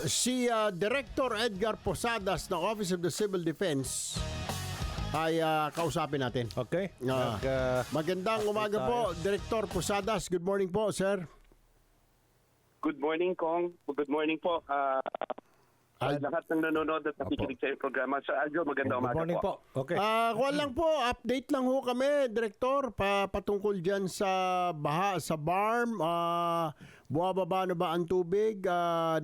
si Director Edgar Posadas ng Office of the Civil Defense ay kausapin natin. Okay. Magandang umaga po, Director Posadas. Good morning po, sir. Good morning, Kong. Good morning po. Lahat ng nanonood at nakikinig sa iyong programa. Sa Aljo, magandang umaga po. Good morning po. Okay. Kuwan lang po, update lang ho kami, Director, patungkol dyan sa baha, sa BARM. Buwababa na ba ang tubig?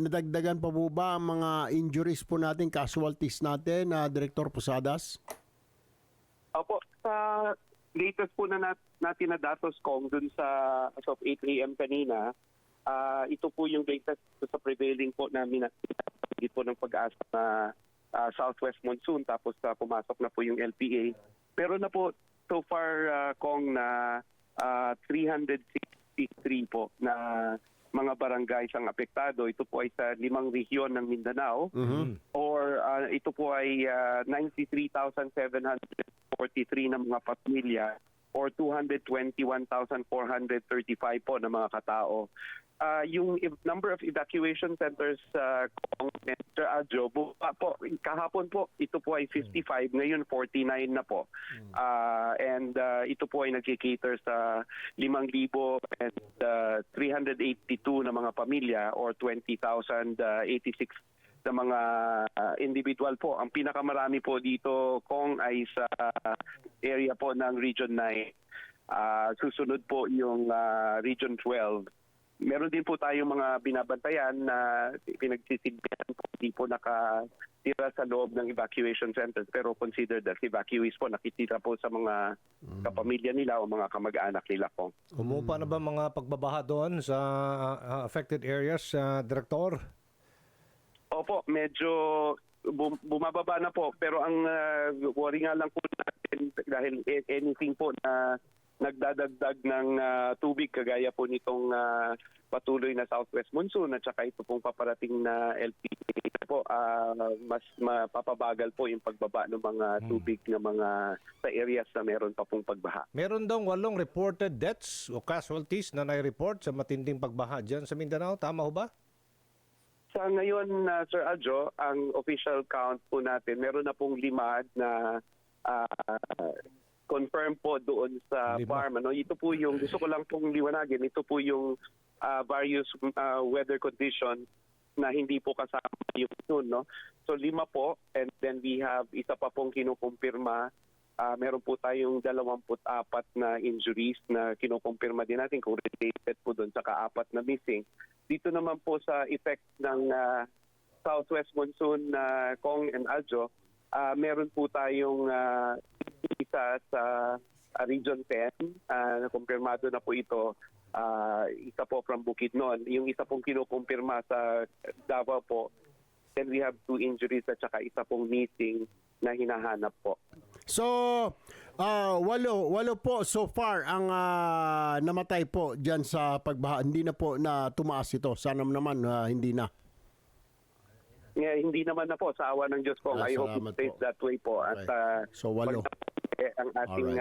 Nadagdagan pa po ba ang mga injuries po natin, casualties natin, Director Posadas? Opo, sa latest po na natin na datos, Kong, dun sa as of 8 a.m. kanina, ito po yung latest sa prevailing po namin po ng pag-asa na southwest monsoon, tapos pumasok na po yung LPA. Pero na po so far, Kong, na 363 po na mga barangays ang apektado. Ito po ay sa 5 rehiyon ng Mindanao, or ito po ay 93,743 na mga pamilya, or 221,435 po na mga katao. Yung number of evacuation centers, Mr. Adjo, kahapon po, ito po ay 55, ngayon 49 na po. And ito po ay nag-cater sa 5,382 na mga pamilya, or 20,086 na mga individual po. Ang pinakamarami po dito, Kong, ay sa area po ng Region 9. Susunod po yung Region 12. Meron din po tayong mga binabantayan na pinagsisigyan po, hindi po nakatira sa loob ng evacuation centers, pero considered as evacuees po, nakitira po sa mga kapamilya nila o mga kamag-anak nila po. Umupa na ba mga pagbabaha doon sa affected areas, Director? Opo, medyo bumababa na po, pero ang worry nga lang po natin dahil anything po na nagdadagdag ng tubig kagaya po nitong patuloy na southwest monsoon at saka ito pong paparating na LPA po, mas mapapabagal po yung pagbaba ng mga tubig ng mga sa areas na meron pa pong pagbaha. Meron daw 8 reported deaths o casualties na nai-report sa matinding pagbaha dyan sa Mindanao. Tama ho ba? Sa ngayon, Sir Adjo, ang official count po natin, meron na pong 5 na confirm po doon sa farm. Ito po yung, gusto ko lang pong liwanagin, ito po yung various weather conditions na hindi po kasama yung noon. No? So 5 po, and then we have isa pa pong kinukumpirma. Meron po tayong 24 na injuries na kinukumpirma din natin kung related po doon sa 4 na missing. Dito naman po sa effect ng southwest monsoon na Kong and Aljo, meron po tayong isa sa Region 10, kumpirmado na po ito, isa po from Bukidnon. Yung isa pong kinukumpirma sa Davao po, then we have 2 injuries at saka isa pong missing na hinahanap po. So, 8 po so far ang namatay po dyan sa pagbaha. Hindi na po na tumaas ito. Sana naman hindi na. Hindi naman na po, sa awa ng Diyos po. I hope it stays that way po. Right. At So 8. ang ating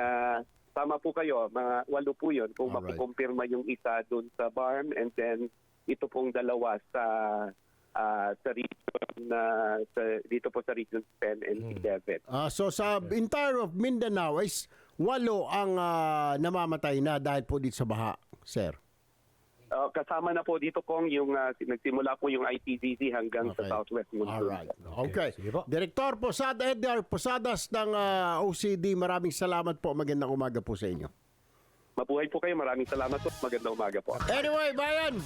tama po kayo, mga 8 po yun. Kung mapukumpirma yung isa doon sa BARM, and then ito pong 2 sa region dito po sa Region 10 and 11. So sa entire of Mindanao is 8 ang namamatay na dahil po dito sa baha, sir. Kasama na po dito, Kong, yung nagsimula po yung ITZZ hanggang sa Southwest Monsoon. Alright. Okay. Sige po. Director Edgar Posadas ng OCD, maraming salamat po. Magandang umaga po sa inyo. Mabuhay po kayo. Maraming salamat po. Magandang umaga po. Anyway, bayan,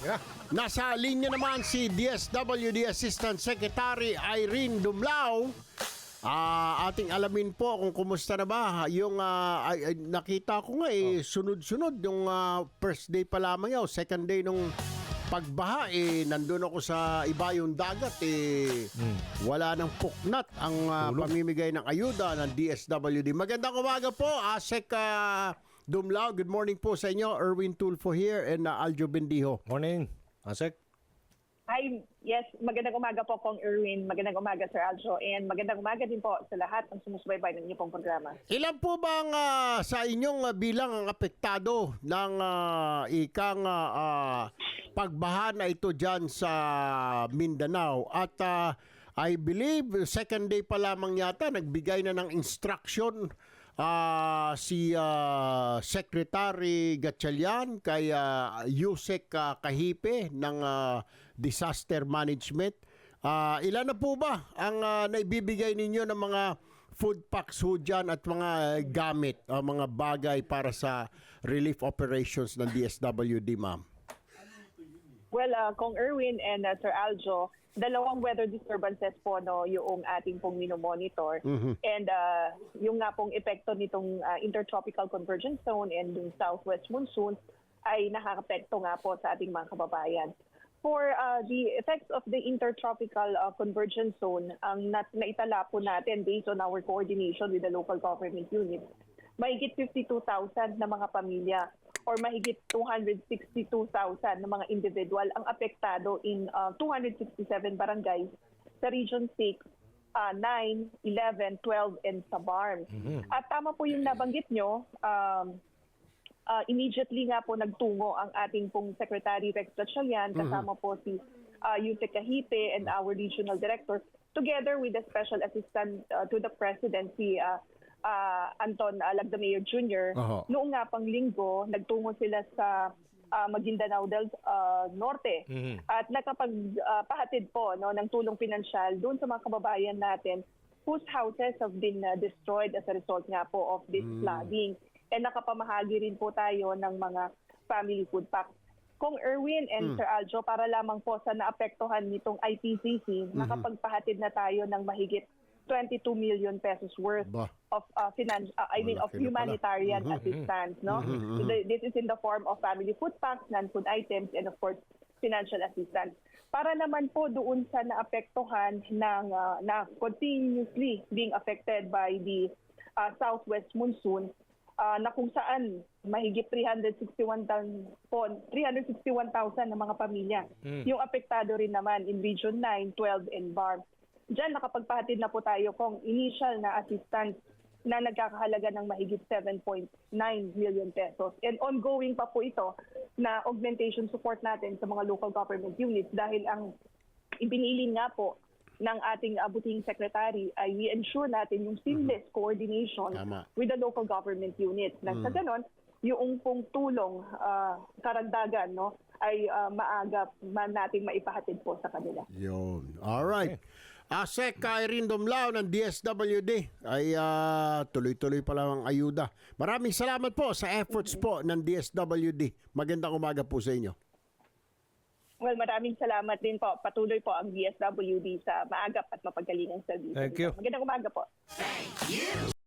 nasa linya naman si DSWD Assistant Secretary Irene Dumlao. Ating alamin po kung kumusta na ba yung nakita ko nga sunod-sunod yung first day pa lamang o second day nung pagbaha nandun ako sa ibayong dagat wala nang puknat ang pamimigay ng ayuda ng DSWD. Magandang umaga po, Asek Dumlao. Good morning po sa inyo. Erwin Tulfo here and Aljo Bendijo. Morning, Asek. Hi, yes, magandang umaga po, Kong Erwin. Magandang umaga, Sir Aljo. And magandang umaga din po sa lahat ng sumusubaybay ng inyong programa. Ilan po bang sa inyong bilang ang apektado ng ikang pagbaha na ito dyan sa Mindanao. At I believe, second day pa lamang yata, nagbigay na ng instruction si Secretary Gatchalian kay Yusek Kahipe ng Disaster Management. Ilan na po ba ang naibibigay ninyo ng mga food packs ho dyan at mga gamit, mga bagay para sa relief operations ng DSWD, ma'am? Well, Kong Erwin and Sir Aljo, dalawang weather disturbances po no yung ating pong minomonitor. And yung nga pong epekto nitong intertropical convergence zone and yung southwest monsoon ay nakakapekto nga po sa ating mga kababayan. For the effects of the intertropical convergence zone, ang naitala po natin based on our coordination with the local government units, mahigit 52,000 na mga pamilya or mahigit 262,000 na mga individual ang apektado in 267 barangays sa Region 6, 9, 11, 12, and Sabar. At tama po yung nabanggit nyo, immediately nga po nagtungo ang ating pong Secretary Rex Gatchalian, kasama po si Yusek Kahipe and our regional director, together with the Special Assistant to the President, si Anton Lagdameo Jr. Noong nga pang linggo, nagtungo sila sa Maguindanao del Norte at nakapagpahatid po no, ng tulong pinansyal doon sa mga kababayan natin whose houses have been destroyed as a result nga po of this flooding. And nakapamahagi rin po tayo ng mga family food packs. Kung Erwin and Sir Aljo, para lamang po sa naapektuhan nitong IPCC, nakapagpahatid na tayo ng mahigit 22 million pesos worth of of humanitarian assistance. No? So this is in the form of family food packs, non-food items, and of course, financial assistance. Para naman po doon sa naapektuhan ng na continuously being affected by the southwest monsoon, na kung saan mahigit 361,000 na mga pamilya. Yung apektado rin naman in Region 9, 12, and Bar. Diyan nakapagpahatid na po tayo kung initial na assistance na nagkakahalaga ng mahigit 7.9 million pesos. And ongoing pa po ito na augmentation support natin sa mga local government units dahil ang ibinilin nga po ng ating abuting secretary ay we-ensure natin yung seamless coordination with the local government units. Nang sa ganon, yung pong tulong karagdagan no, ay maaga nating maipahatid po sa kanila. Yun. Alright. Sec Irene Dumlao ng DSWD ay tuloy-tuloy pa lang ang ayuda. Maraming salamat po sa efforts po ng DSWD. Magandang umaga po sa inyo. Well, maraming salamat din po. Patuloy po ang DSWD sa maagap at mapagalingang serbisyo. Thank you. Magandang umaga po. Thank you.